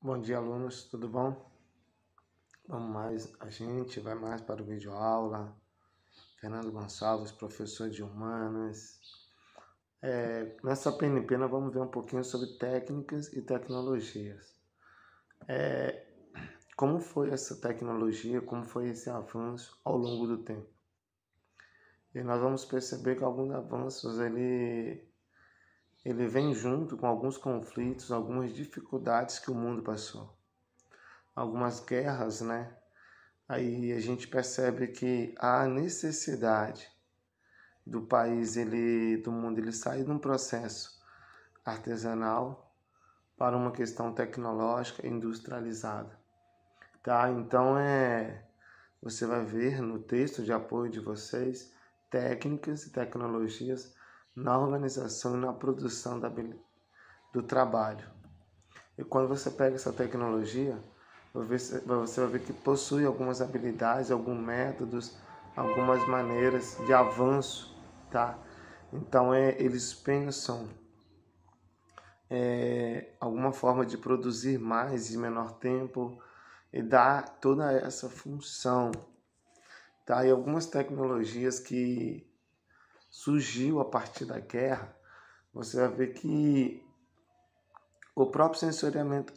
Bom dia, alunos, tudo bom? Vamos mais, a gente vai mais para o vídeo aula. Fernando Gonçalves, professor de Humanas. Nessa PNP nós vamos ver um pouquinho sobre técnicas e tecnologias. Como foi essa tecnologia, como foi esse avanço ao longo do tempo. E nós vamos perceber que alguns avanços ele vem junto com alguns conflitos, algumas dificuldades que o mundo passou. Algumas guerras, né? Aí a gente percebe que há necessidade do país, do mundo, ele sai de um processo artesanal para uma questão tecnológica industrializada, tá? Então você vai ver no texto de apoio de vocês técnicas e tecnologias na organização e na produção do trabalho. E quando você pega essa tecnologia, você vai ver que possui algumas habilidades, alguns métodos, algumas maneiras de avanço, tá? Então eles pensam alguma forma de produzir mais em menor tempo e dar toda essa função, tá? E algumas tecnologias que surgiu a partir da guerra, você vai ver que o próprio sensoriamento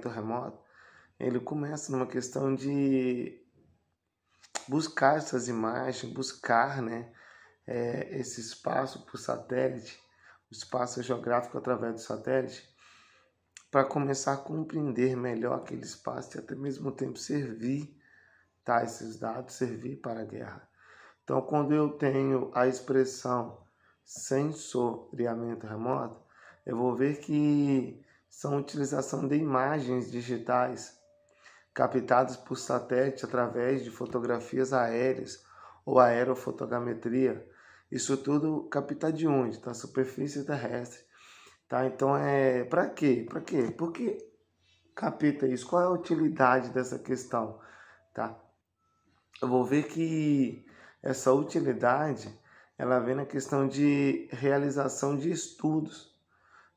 remoto, ele começa numa questão de buscar essas imagens, buscar, né, esse espaço por satélite, o espaço geográfico através do satélite, para começar a compreender melhor aquele espaço e até mesmo tempo servir, tá, esses dados, servir para a guerra. Então, quando eu tenho a expressão sensoriamento remoto, eu vou ver que são utilização de imagens digitais captadas por satélite através de fotografias aéreas ou aerofotogrametria. Isso tudo capta de onde? Da superfície terrestre. Tá? Então, para quê? Para quê? Por que capta isso? Qual é a utilidade dessa questão? Tá? Eu vou ver que essa utilidade ela vem na questão de realização de estudos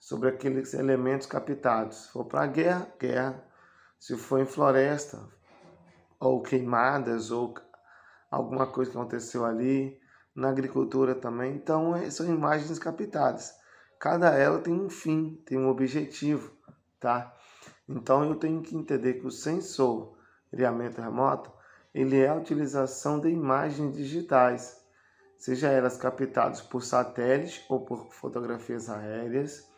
sobre aqueles elementos captados. Se for para guerra, guerra. Se for em floresta, ou queimadas, ou alguma coisa que aconteceu ali, na agricultura também. Então, são imagens captadas. Cada ela tem um fim, tem um objetivo, tá? Então, eu tenho que entender que o sensoriamento remoto, ele é a utilização de imagens digitais, seja elas captadas por satélite ou por fotografias aéreas,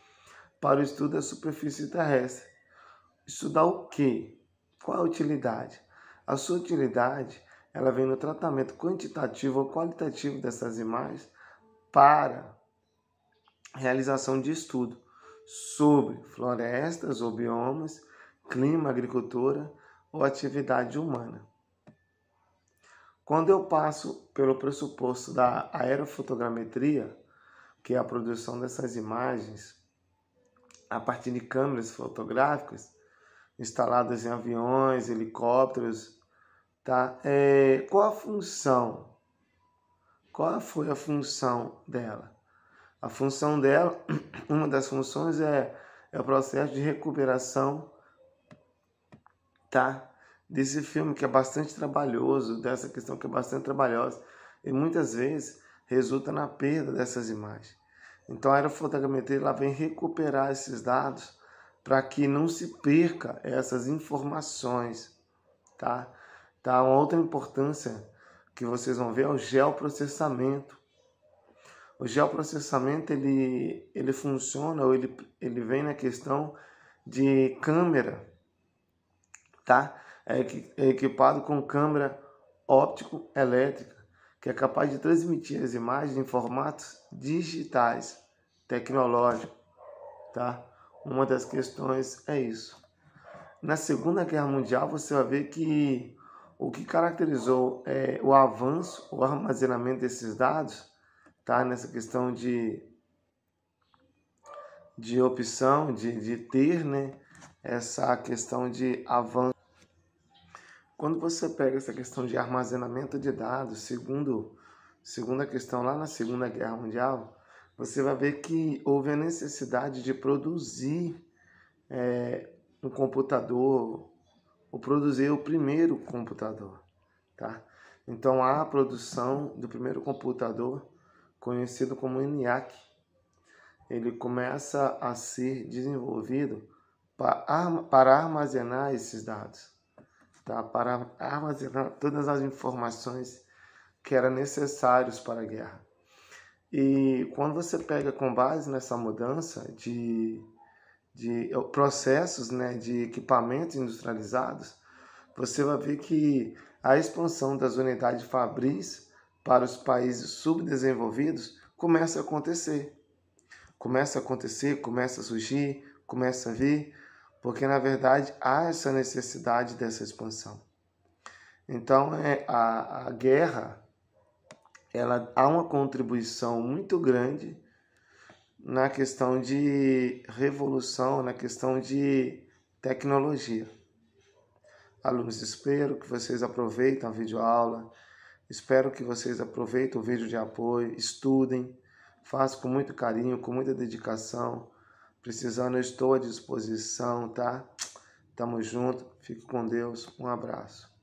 para o estudo da superfície terrestre. Estudar o quê? Qual a utilidade? A sua utilidade, ela vem no tratamento quantitativo ou qualitativo dessas imagens para realização de estudo sobre florestas ou biomas, clima, agricultura ou atividade humana. Quando eu passo pelo pressuposto da aerofotogrametria, que é a produção dessas imagens a partir de câmeras fotográficas instaladas em aviões, helicópteros, tá? Qual a função? Qual foi a função dela? A função dela, uma das funções é o processo de recuperação, tá? Desse filme que é bastante trabalhoso, dessa questão que é bastante trabalhosa e muitas vezes resulta na perda dessas imagens. Então a aerofotogrametria ela vem recuperar esses dados para que não se perca essas informações, tá? Tá? Uma outra importância que vocês vão ver é o geoprocessamento. O geoprocessamento ele funciona ou ele vem na questão de câmera, tá? É equipado com câmera óptico-elétrica, que é capaz de transmitir as imagens em formatos digitais, tecnológicos, tá? Uma das questões é isso. Na Segunda Guerra Mundial, você vai ver que o que caracterizou o avanço, o armazenamento desses dados, tá? Nessa questão de opção, de ter, né? Essa questão de avanço. Quando você pega essa questão de armazenamento de dados, segunda questão lá na Segunda Guerra Mundial, você vai ver que houve a necessidade de produzir um computador, ou produzir o primeiro computador, tá? Então a produção do primeiro computador, conhecido como ENIAC, ele começa a ser desenvolvido para armazenar esses dados, tá? Para armazenar todas as informações que eram necessárias para a guerra. E quando você pega com base nessa mudança de processos, né, de equipamentos industrializados, você vai ver que a expansão das unidades fabris para os países subdesenvolvidos começa a acontecer. Começa a surgir, começa a vir, porque na verdade há essa necessidade dessa expansão. Então a guerra, ela há uma contribuição muito grande na questão de revolução, na questão de tecnologia. Alunos, espero que vocês aproveitem a videoaula, espero que vocês aproveitem o vídeo de apoio, estudem, façam com muito carinho, com muita dedicação. Precisando, eu estou à disposição, tá? Tamo junto, fique com Deus, um abraço.